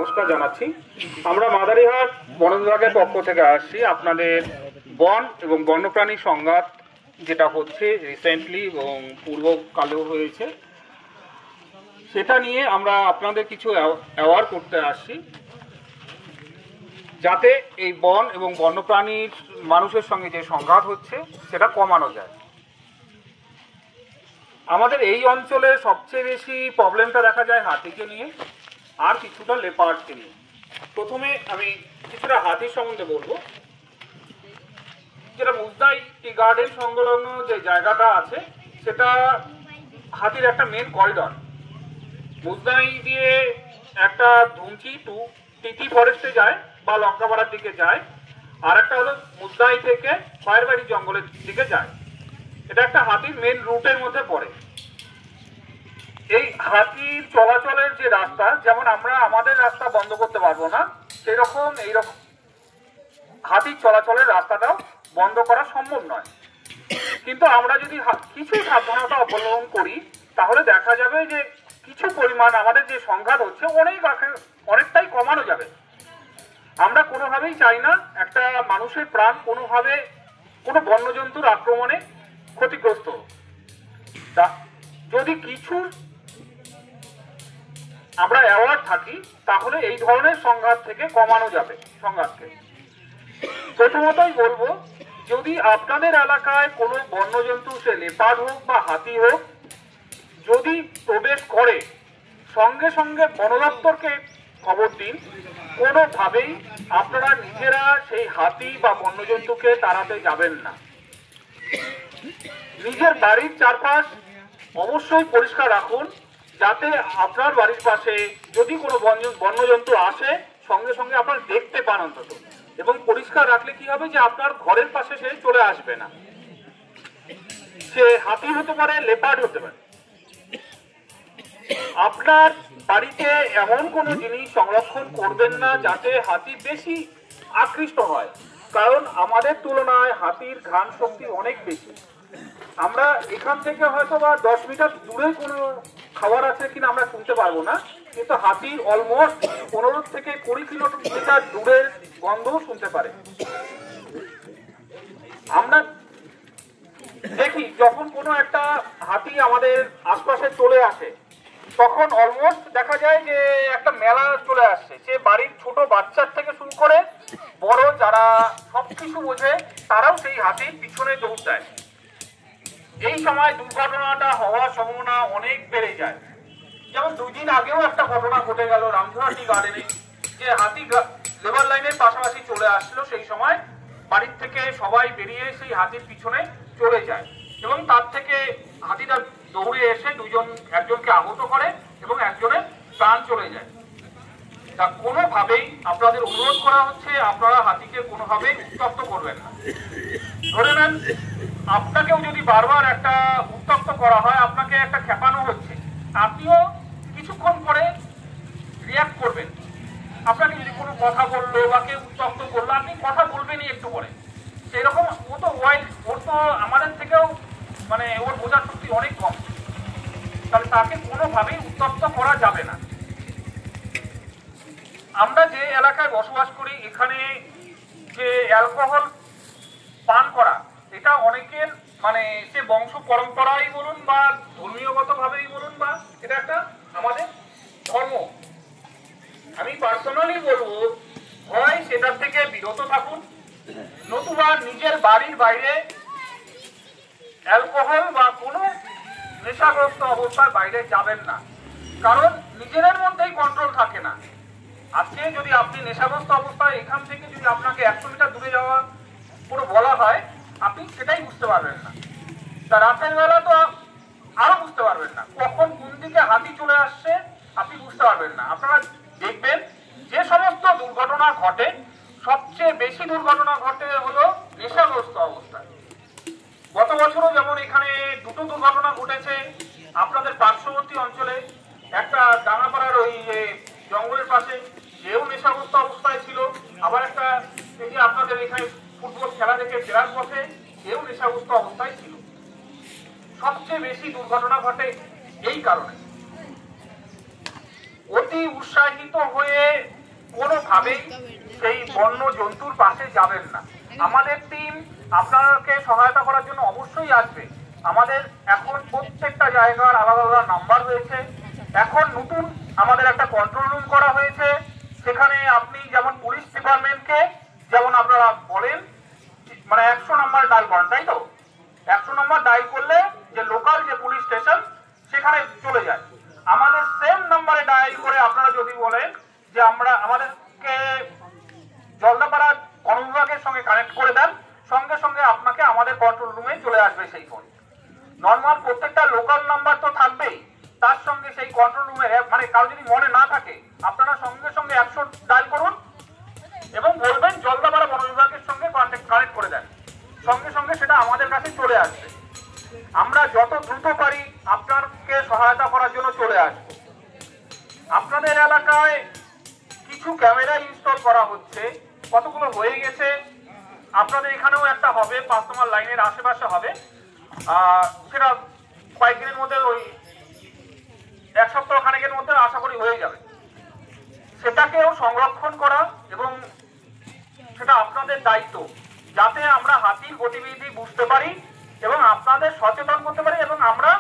নমস্কার জানাচ্ছি। আমরা মাদারিহাট বন বিভাগের পক্ষ থেকে আসছি আপনাদের বন এবং বন্যপ্রাণী সংঘাত যেটা হচ্ছে রিসেন্টলি এবং পূর্বকালেও হয়েছে, সেটা নিয়ে আমরা আপনাদের কিছু অ্যাওয়ার করতে আসছি, যাতে এই বন এবং বন্যপ্রাণীর মানুষের সঙ্গে যে সংঘাত হচ্ছে সেটা কমানো যায়। আমাদের এই অঞ্চলে সবচেয়ে বেশি প্রবলেমটা দেখা যায় হাতিকে নিয়ে আর কিছুটা লেপার্ডকে নিয়ে। প্রথমে আমি কিছুটা হাতির সম্বন্ধে বলবো। যেটা মুজদাই টি গার্ডেন সংলগ্ন যে জায়গাটা আছে সেটা হাতির একটা মেন করিডর। মুজদাই দিয়ে একটা ধুমচি টু টিটি ফরেস্টে যায় বা লঙ্কাপাড়ার দিকে যায়, আর একটা হলো মুজদাই থেকে খয়েরবাড়ি জঙ্গলের দিকে যায়। এটা একটা হাতির মেন রুটের মধ্যে পড়ে। এই হাতির চলাচলের যে রাস্তা, যেমন আমরা আমাদের রাস্তা বন্ধ করতে পারবো না, সেরকম এইরকম হাতির চলাচলের রাস্তাটাও বন্ধ করা সম্ভব নয়। কিন্তু আমরা যদি কিছু সাবধানতা অবলম্বন করি তাহলে দেখা যাবে যে কিছু পরিমাণ আমাদের যে সংঘাত হচ্ছে অনেকটাই কমানো যাবে। আমরা কোনোভাবেই চাই না একটা মানুষের প্রাণ কোনোভাবে কোনো বন্যজন্তুর আক্রমণে ক্ষতিগ্রস্ত। যদি কিছু আমরা অ্যাওয়ার থাকি তাহলে এই ধরনের সংঘাত থেকে কমানো যাবে সংঘাতকে। প্রথমতই বলবো, যদি আপনাদের এলাকায় কোনো বন্যজন্তু, সে লেপার্ড হোক বা হাতি হোক, যদি প্রবেশ করে সঙ্গে সঙ্গে বন দপ্তরকে খবর দিন। কোনোভাবেই আপনারা নিজেরা সেই হাতি বা বন্যজন্তুকে তাড়াতে যাবেন না। নিজের বাড়ির চারপাশ অবশ্যই পরিষ্কার রাখুন, যাতে আপনার বাড়ির পাশে যদি কোনো বন্যজন্তু আসে সঙ্গে সঙ্গে আপনারা দেখতে পান অন্তত। এবং পরিষ্কার রাখলে কি হবে যে আপনার ঘরের পাশে সে চলে আসবে না। সে হাতি হতে পারে, লেপার্ড হতে পারে। আপনার বাড়িতে এমন কোনো জিনিস সংরক্ষণ করবেন না যাতে হাতি বেশি আকৃষ্ট হয়, কারণ আমাদের তুলনায় হাতির ঘ্রাণ শক্তি অনেক বেশি। আমরা এখান থেকে হয়তো বা 10 মিটার দূরে কোনো খাবার আছে কিনা আমরা শুনতে পারবো না, কিন্তু হাতির অলমোস্ট 15 থেকে 20 কিলোমিটার দূরের গন্ধও শুনতে পারে। আমরা দেখি যখন কোনো একটা হাতি আমাদের আশপাশে চলে আসে তখন অলমোস্ট দেখা যায় যে একটা মেলা চলে আসছে। সে বাড়ির ছোট বাচ্চার থেকে শুরু করে বড় যারা সবকিছু বোঝে তারাও সেই হাতির পিছনে দৌড় দেয়। এই সময় দুর্ঘটনাটা হওয়ার সম্ভাবনা অনেক বেড়ে যায়। যেমন 2 দিন আগেও একটা ঘটনা ঘটে গেল রামধুরা টি গার্ডেনে, যে হাতি লেবার লাইনের পাশাপাশি চলে আসলো। সেই সময় বাড়ির থেকে সবাই বেরিয়ে সেই হাতির পিছনে চলে যায় এবং তার থেকে হাতিটা দৌড়ে এসে একজনকে আহত করে এবং একজনের প্রাণ চলে যায়। তা কোনোভাবেই আপনাদের অনুরোধ করা হচ্ছে আপনারা হাতিকে কোনোভাবেই উত্তপ্ত করবেন না। ধরে নেন আপনাকেও যদি বারবার একটা উত্তপ্ত করা হয়, আপনাকে একটা খেপানো হচ্ছে, আপনিও কিছুক্ষণ পরে রিয়াক্ট করবেন। আপনাকে যদি কোনো কথা বললো বা কেউ উত্তপ্ত করলো, আপনি কথা বলবেনই একটু পরে। সেরকম ও তো ওয়াইল্ড, ওর তো আমাদের থেকেও মানে ওর বোঝার শক্তি অনেক কম, তাহলে তাকে কোনোভাবেই উত্তপ্ত করা যাবে না। আমরা যে এলাকায় বসবাস করি এখানে যে অ্যালকোহল পান করা, এটা অনেকের মানে সে বংশ পরম্পরাই বলুন বা ধর্মীয়গতভাবেই বলুন বা এটা একটা আমাদের ধর্ম। আমি পার্সোনালি বলবো, হয় সেটার থেকে বিরত থাকুন, নতুবা নিজের বাড়ির বাইরে অ্যালকোহল বা কোনো নেশাগ্রস্ত অবস্থায় বাইরে যাবেন না, কারণ নিজেদের মধ্যেই কন্ট্রোল থাকে না। আজকে যদি আপনি নেশাগ্রস্ত অবস্থায় এখান থেকে যদি আপনাকে 100 মিটার দূরে যাওয়া পুরো বলা হয়, আপনি সেটাই বুঝতে পারবেন না। তা রাতের বেলা তো আরো বুঝতে পারবেন না, কখন কোন দিকে হাতি চলে আসছে আপনি বুঝতে পারবেন না। আপনারা দেখবেন যে সমস্ত দুর্ঘটনা ঘটে, সবচেয়ে বেশি দুর্ঘটনা ঘটে হলো নেশাগ্রস্ত অবস্থায়। গত বছরও যেমন এখানে 2টো দুর্ঘটনা ঘটেছে আপনাদের পার্শ্ববর্তী অঞ্চলে। একটা ডাঙ্গাপাড়ার ওই জঙ্গলের পাশে, সেও নেশাগ্রস্ত অবস্থায় ছিল। আবার একটা এই যে আপনাদের এখানে ফুটবল খেলা দেখে ফেরার পথে, সেও নেশাগ্রস্ত অবস্থায় ছিল। সবচেয়ে বেশি দুর্ঘটনা ঘটে এই কারণে। অতি উৎসাহিত হয়ে কোনোভাবেই সেই বন্য জন্তুর পাশে যাবেন না। আমাদের টিম আপনাকে সহায়তা করার জন্য অবশ্যই আসবে। আমাদের এখন প্রত্যেকটা জায়গার আলাদা আলাদা নাম্বার রয়েছে। এখন নতুন আমাদের একটা কন্ট্রোল রুম করা হয়েছে, সেখানে আপনি যেমন পুলিশ ডিপার্টমেন্টকে যেমন আপনারা বলেন মানে 100 নাম্বার ডায়াল করেন, তাই তো? 100 নাম্বার ডায়াল করলে যে লোকাল যে পুলিশ স্টেশন সেখানে চলে যায়। আমাদের সেম নাম্বারে ডায়াল করে আপনারা যদি বলেন যে আমাদেরকে জলদাপাড়া বন বিভাগের সঙ্গে কানেক্ট করে দেন, সঙ্গে সঙ্গে আপনাকে আমাদের কন্ট্রোল রুমে চলে আসবে সেই ফোন। নর্মাল প্রত্যেকটা লোকাল নাম্বার তো থাকবেই, তার সঙ্গে সেই কন্ট্রোল রুমের মানে কারো যদি মনে না থাকে আপনারা সঙ্গে সঙ্গে 100 ডায়াল করুন এবং বলবেন জলদাপাড়া বন বিভাগের সঙ্গে কানেক্ট করে দেন, সঙ্গে সঙ্গে সেটা আমাদের কাছে চলে আসবে। আমরা যত দ্রুত পারি আপনাকে সহায়তা করার জন্য চলে আসব। আপনাদের এলাকায় কিছু ক্যামেরা ইনস্টল করা হচ্ছে, কতগুলো হয়ে গেছে, আপনাদের এখানেও একটা হবে 5 নম্বর লাইনের আশেপাশে হবে। সেটা কয়েকদিনের মধ্যে ওই 1 সপ্তাহ খানেকের মধ্যে আশা করি হয়ে যাবে। সেটাকেও সংরক্ষণ করা এবং সেটা আপনাদের দায়িত্ব, যাতে আমরা হাতির গতিবিধি বুঝতে পারি এবং আপনাদের সচেতন করতে পারি এবং আমরা